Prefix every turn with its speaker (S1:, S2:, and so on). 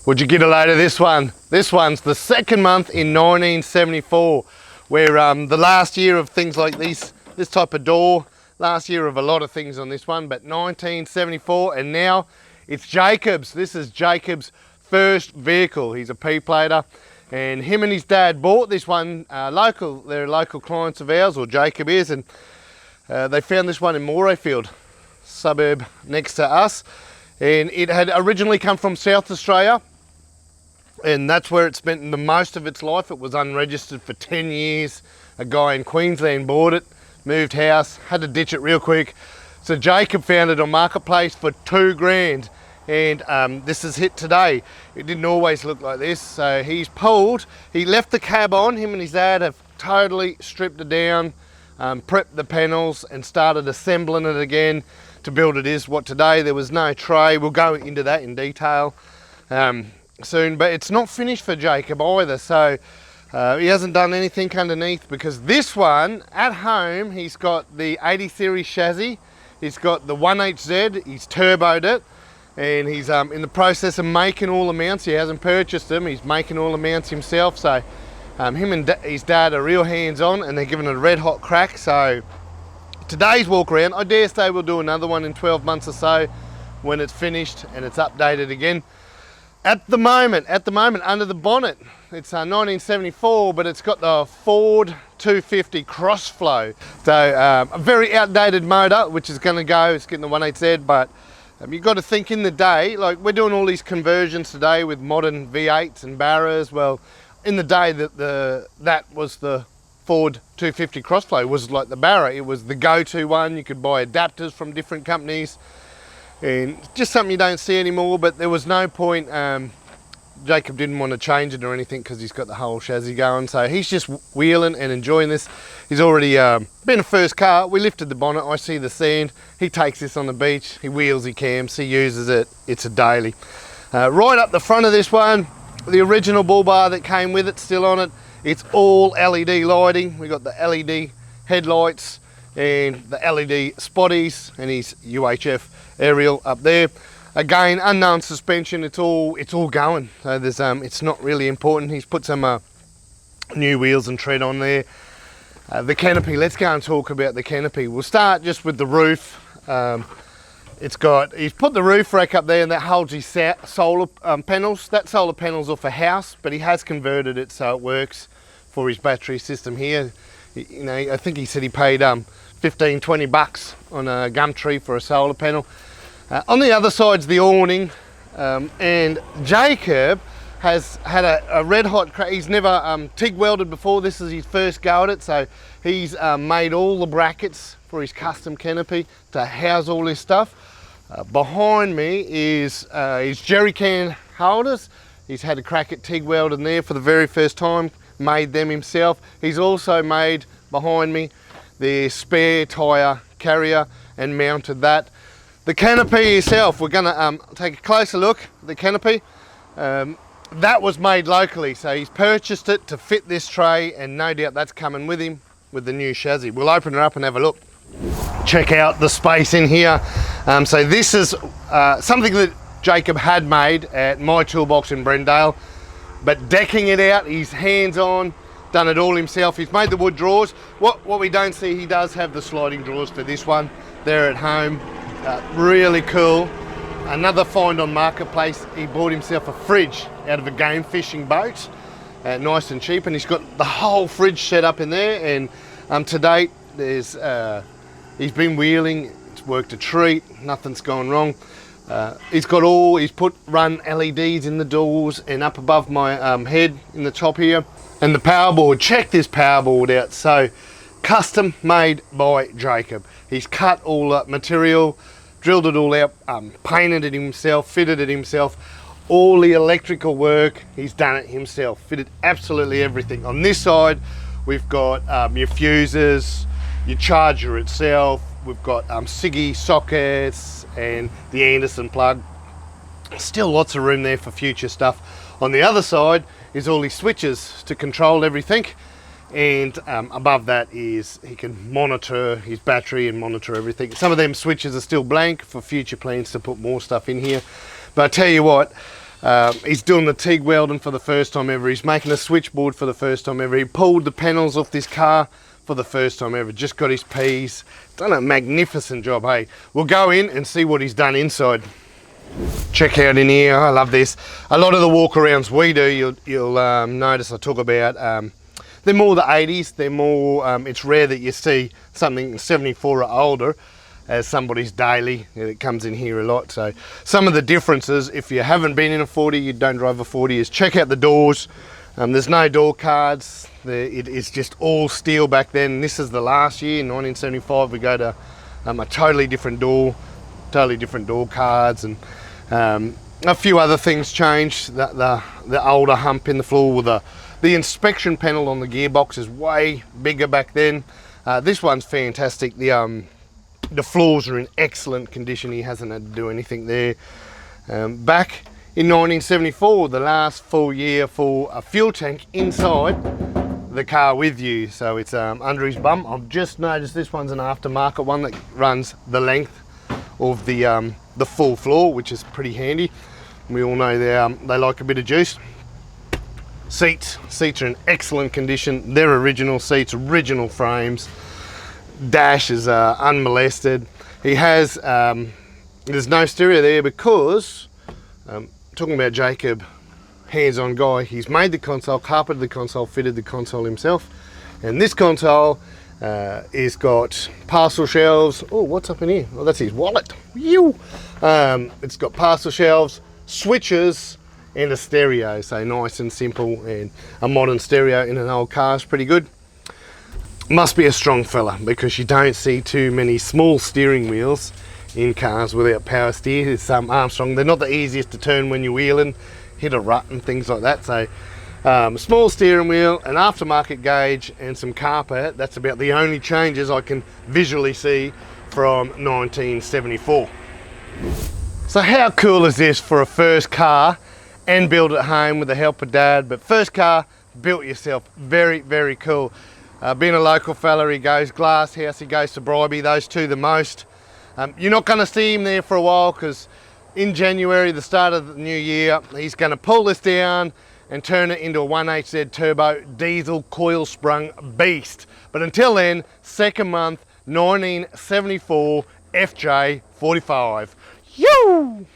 S1: Would you get a load of this one? This one's the second month in 1974, where the last year of things like this type of door, last year of a lot of things on this one, but 1974, and now it's Jacob's. This is Jacob's first vehicle. He's a P-plater, and him and his dad bought this one local. They're local clients of ours, or Jacob is, and they found this one in Morayfield, suburb next to us, and it had originally come from South Australia, and that's where it spent the most of its life. It was unregistered for 10 years. A guy in Queensland bought it, moved house, had to ditch it real quick. So Jacob found it on Marketplace for $2,000, and this is hit today. It didn't always look like this. So he left the cab on. Him and his dad have totally stripped it down, prepped the panels, and started assembling it again to build it is what today. There was no tray. We'll go into that in detail soon, but it's not finished for Jacob either, so he hasn't done anything underneath, because this one at home, he's got the 80 series chassis, he's got the 1HZ, he's turboed it, and he's in the process of making all the mounts. He hasn't purchased them, he's making all the mounts himself. So him and his dad are real hands-on, and they're giving it a red hot crack. So today's walk around, I dare say we'll do another one in 12 months or so when it's finished and it's updated again. At the moment, under the bonnet, it's 1974, but it's got the Ford 250 Crossflow. So a very outdated motor, which is going to go, it's getting the 1.8Z, but you've got to think in the day, like we're doing all these conversions today with modern V8s and Barras. Well, in the day that was the Ford 250 Crossflow, was like the Barra. It was the go-to one. You could buy adapters from different companies, and just something you don't see anymore. But there was no point. Jacob didn't want to change it or anything because he's got the whole chassis going, so he's just wheeling and enjoying this. He's already been a first car. We lifted the bonnet, I see the sand, he takes this on the beach, he wheels, he cams, he uses it. It's a daily. Right up the front of this one, the original bull bar that came with it, still on it. It's all LED lighting. We got the LED headlights and the LED spotties, and his UHF aerial up there. Again, unknown suspension. It's all going. So there's it's not really important. He's put some new wheels and tread on there. The canopy. Let's go and talk about the canopy. We'll start just with the roof. He's put the roof rack up there, and that holds his solar panels. That solar panel's off a house, but he has converted it so it works for his battery system here. You know, I think he said he paid 15, 20 bucks on a Gumtree for a solar panel. On the other side's the awning, and Jacob has had a red hot crack. He's never TIG welded before. This is his first go at it, so he's made all the brackets for his custom canopy to house all this stuff. Behind me is his jerry can holders. He's had a crack at TIG welding there for the very first time, made them himself. He's also made, behind me, the spare tyre carrier and mounted that. The canopy itself, we're going to take a closer look at the canopy. That was made locally, so he's purchased it to fit this tray, and no doubt that's coming with him with the new chassis. We'll open it up and have a look. Check out the space in here. So this is something that Jacob had made at my toolbox in Brendale, but decking it out, he's hands-on, done it all himself. He's made the wood drawers. What we don't see, he does have the sliding drawers for this one. They're at home. Really cool. Another find on Marketplace, he bought himself a fridge out of a game fishing boat, nice and cheap, and he's got the whole fridge set up in there. And to date, there's he's been wheeling, it's worked a treat, nothing's gone wrong. He's run LEDs in the doors and up above my head in the top here. And the power board, check this power board out. So custom made by Jacob. He's cut all that material, drilled it all out, painted it himself, fitted it himself. All the electrical work, he's done it himself, fitted absolutely everything. On this side, we've got your fuses, your charger itself, we've got Siggy sockets and the Anderson plug. Still lots of room there for future stuff. On the other side is all his switches to control everything. And above that is he can monitor his battery and monitor everything. Some of them switches are still blank for future plans to put more stuff in here. But I tell you what, He's doing the TIG welding for the first time ever. He's making a switchboard for the first time ever. He pulled the panels off this car for the first time ever. Just got his P's. Done a magnificent job, hey. We'll go in and see what he's done inside. Check out in here, I love this. A lot of the walk-arounds we do, you'll notice I talk about, they're more the 80s. They're more, it's rare that you see something 74 or older as somebody's daily. It comes in here a lot. So some of the differences, if you haven't been in a 40, you don't drive a 40, is check out the doors. There's no door cards. It is just all steel back then. This is the last year, in 1975, we go to a totally different door cards, and a few other things changed. The older hump in the floor with the inspection panel on the gearbox is way bigger back then. This one's fantastic. The floors are in excellent condition. He hasn't had to do anything there. Back in 1974, the last full year for a fuel tank inside the car with you. So it's under his bum. I've just noticed this one's an aftermarket one that runs the length of the full floor, which is pretty handy. We all know they like a bit of juice. Seats are in excellent condition. They're original seats, original frames. Dash is unmolested. He has there's no stereo there because talking about Jacob, hands-on guy, he's made the console, carpeted the console, fitted the console himself, and this console is got parcel shelves. Oh, what's up in here? Oh, that's his wallet. It's got parcel shelves, switches, and a stereo. So nice and simple, and a modern stereo in an old car is pretty good. Must be a strong fella, because you don't see too many small steering wheels in cars without power steer. It's Armstrong. They're not the easiest to turn when you're wheeling, hit a rut and things like that. So small steering wheel, an aftermarket gauge, and some carpet. That's about the only changes I can visually see from 1974. So how cool is this for a first car, and build at home with the help of Dad? But first car built yourself, very, very cool. Being a local fella, he goes Glass House, he goes to Bribey, those two the most. You're not going to see him there for a while, because in January, the start of the new year, he's going to pull this down and turn it into a 1HZ turbo diesel coil sprung beast. But until then, second month, 1974 FJ45. Yoo!